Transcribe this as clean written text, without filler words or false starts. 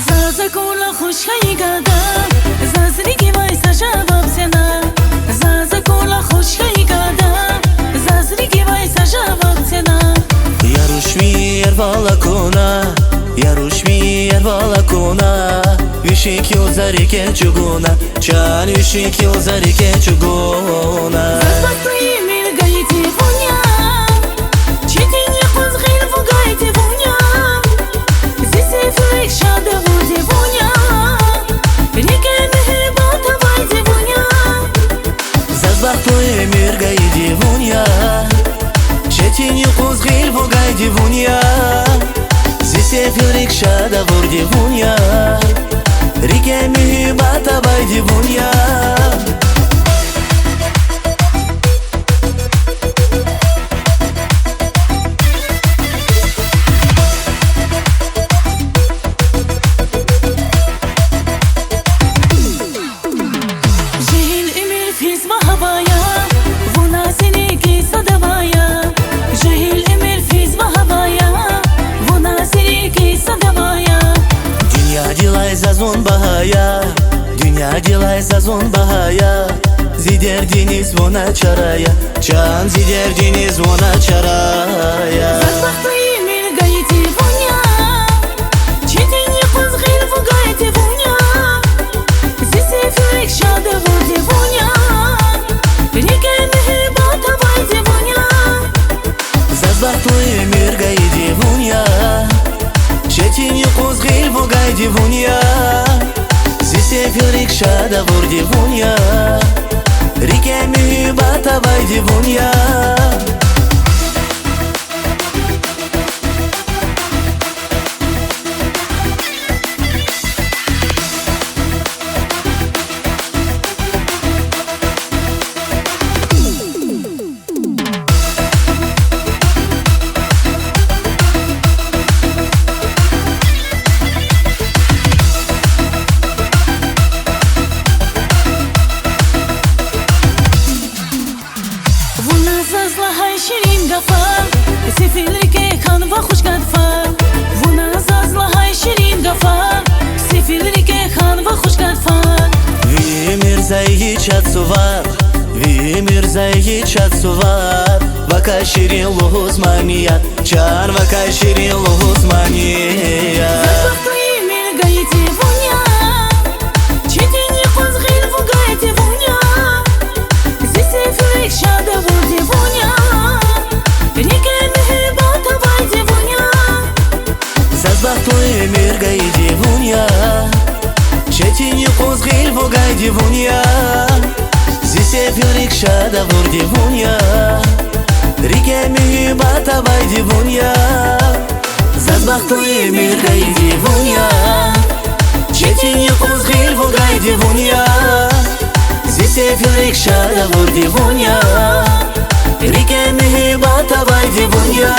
زازا کولا خوشخی گادا زازری کی وایسا جواب سنا زازا کولا خوشخی گادا زازری کی وایسا جواب سنا Yarushmir balakona Yarushmir balakona Вишики узарike чугуна Чан вишики узарike чугуна Заспокои миргаете воня Четине козгил вугаете воня Здесь эфирик шада вуде воня Реке мехебата вайде воня Заспокои миргаете воня Четине козгил вугаете воня Здесь эфирик шада вуде воня Реке мехебата вайде воня Zazon bahaya, dünya dilay zazon bahaya. Zider deniz vona çaraya, can zider deniz vona çaraya. Zaspokoi mirgaete vonya, четине козгил вугаете vonya. Здесь эфирик шада вуде vonya, реке мехебата вайде vonya. Zaspokoi mirgaete vonya, четине козгил вугаете vonya. Здесь эфирик шада вуде vonya, реке мехебата вайде vonya. شیرین گفار سفیلریکه خان و خوش گفار ونا زازلا های شیرین گفار سفیلریکه خان و خوش گفار وی مرزایی چاتسو var وی مرزایی چاتسو var Vaka şirin luhuz mania Can vaka şirin luhuz mania Zaspokoi mirgaete vonya Четине козгил вугаете vonya Здесь эфирик шада вуде vonya Zaspokoi mirgaete vonya Четине козгил вугаете vonya Здесь эфирик шада вуде vonya Реке мехебата вайде vonya Zaspokoi mirgaete vonya Четине козгил вугаете vonya Здесь эфирик шада вуде vonya Реке мехебата вайде vonya